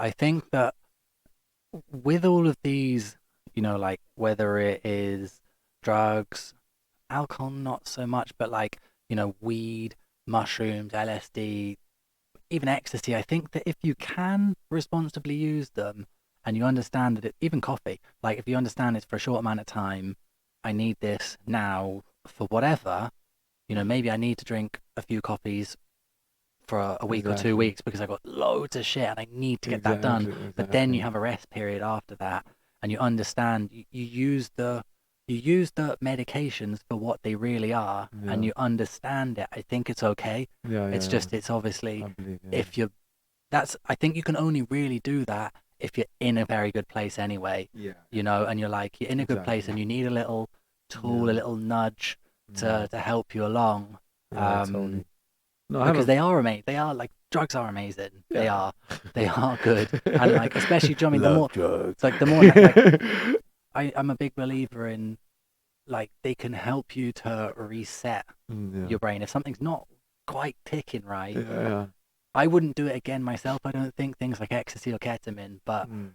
I think that with all of these, like whether it is drugs, alcohol, not so much, but like, weed, mushrooms, LSD, even ecstasy, I think that if you can responsibly use them and you understand that even coffee, like if you understand it's for a short amount of time, I need this now for whatever, maybe I need to drink a few coffees for a week or two Exactly. weeks because I got loads of shit and I need to get that done. Exactly. But then you Exactly. have a rest period after that, and you understand you use the medications for what they really are, and Yeah. you understand it. I think it's okay. Yeah. It's Yeah. just it's obviously I believe. Yeah. if you're that's I think you can only really do that if you're in a very good place anyway, Yeah. and you're in a good place Exactly. and you need a little tool, a Yeah. little nudge Yeah. to help you along. Yeah. Um, Totally. No, I have because a. they are amazing. They are like drugs are amazing. They Yeah. are, they are good, and like especially, do you know what I mean, the Love more, drugs. it's like the more like I'm a big believer in like they can help you to reset Yeah. your brain if something's not quite ticking Yeah. right. Yeah. I wouldn't do it again myself. I don't think things like ecstasy or ketamine, but Mm.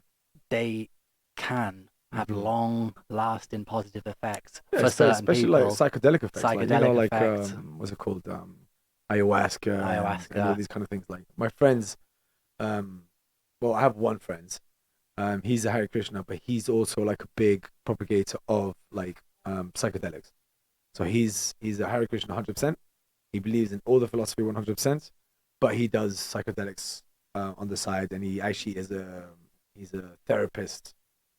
they can have Mm-hmm. long-lasting positive effects Yeah, for certain especially like people. psychedelic effects, like Psychedelic like effects, what's it called, ayahuasca and all ayahuasca. these kind of things. Like my friends, um, well, I have one friend, he's a Hare Krishna, but he's also like a big propagator of like psychedelics. So he's a Hare Krishna 100%. He believes in all the philosophy 100%, but he does psychedelics on the side, and he actually is a he's a therapist,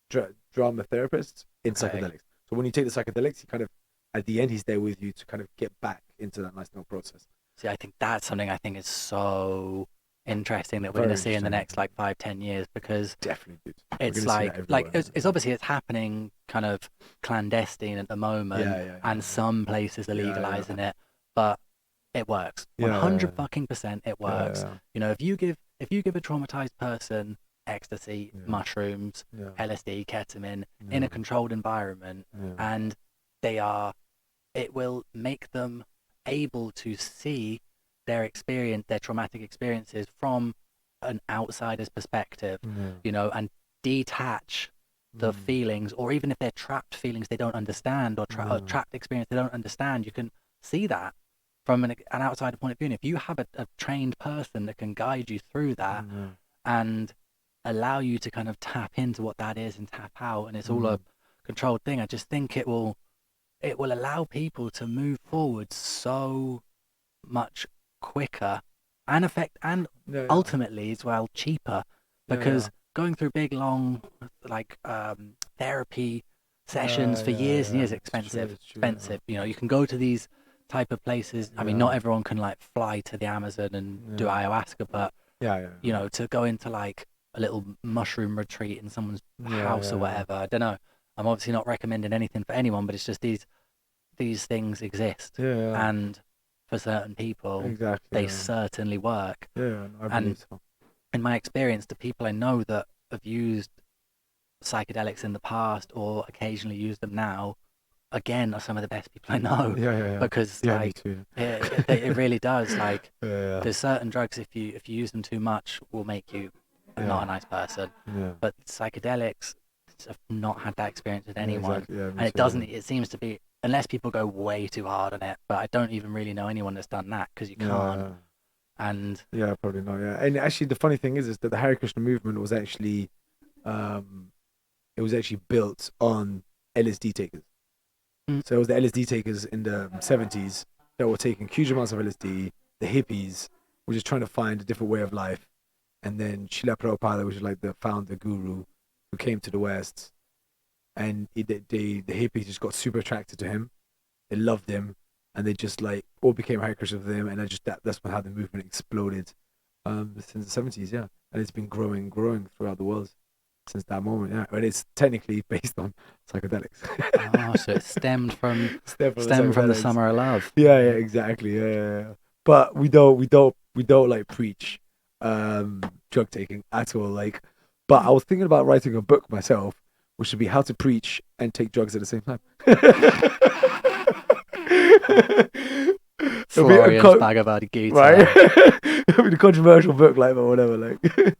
drama therapist in Okay. psychedelics. So when you take the psychedelics, he kind of at the end he's there with you to kind of get back into that nice little process. See, I think that's something I think is so interesting that we're going to Very see in the interesting. next like 5, 10 years because Definitely, dude. We're it's gonna see that like everywhere. it's obviously it's happening kind of clandestine at the moment, Yeah, yeah, and some places are yeah, yeah, legalizing it, but it works. yeah, yeah, 100 fucking percent it yeah, works. yeah, If you give a traumatized person ecstasy, yeah, mushrooms, yeah, LSD, ketamine in yeah, a controlled environment, yeah, and they are it will make them able to see their traumatic experiences from an outsider's perspective, yeah. and detach the Mm, feelings, or even if they're trapped feelings they don't understand, or yeah, trapped experience they don't understand, you can see that from an outsider point of view. And if you have a trained person that can guide you through that yeah, and allow you to kind of tap into what that is and tap out, and it's all a mm, controlled thing, I just think it will allow people to move forward so much quicker and effect and yeah, yeah, ultimately as well cheaper, yeah, yeah, because going through big long like therapy sessions yeah, for yeah, years and yeah. years It's true. expensive It's true. expensive you can go to these type of places. I mean, Yeah, not everyone can like fly to the Amazon and do yeah, ayahuasca, but yeah, yeah, to go into like a little mushroom retreat in someone's yeah, house or yeah, whatever. I don't know. I'm obviously not recommending anything for anyone, but it's just these things exist, yeah, yeah. and for certain people, Exactly. they Yeah, certainly work. yeah. Yeah, I And believe so. in my experience, the people I know that have used psychedelics in the past or occasionally use them now, again, are some of the best people I know, Yeah, yeah, yeah. because Yeah, me like too. it really does. Like, Yeah, there's certain drugs, if you use them too much, will make you not yeah, a nice person, yeah, but psychedelics, I've not had that experience with yeah. anyone, Exactly. Yeah, me and it too. doesn't. It seems to be, unless people go way too hard on it. But I don't even really know anyone that's done that because you Yeah, can't. yeah, And yeah. Probably not. Yeah, and actually, the funny thing is that the Hare Krishna movement was actually, um, it was actually built on LSD takers. mm, So it was the LSD takers in the 70s that were taking huge amounts of LSD. The hippies were just trying to find a different way of life. And then Srila Prabhupada, which is like the founder guru, who came to the West, and the hippies just got super attracted to him. They loved him, and they just like all became Hare Krishna with him, and that's how the movement exploded since the 70s, yeah, and it's been growing throughout the world since that moment, yeah, and it's technically based on psychedelics. oh, so it stemmed from Step from the stemmed from the psychedelics. summer of love. Yeah, yeah, exactly. Yeah, yeah, yeah. But we don't like preach drug taking at all. Like, but I was thinking about writing a book myself, which should be how to preach and take drugs at the same time. It'll be Florian's Bhagavad right. Gita. It'll be a controversial book, like, but whatever. Like,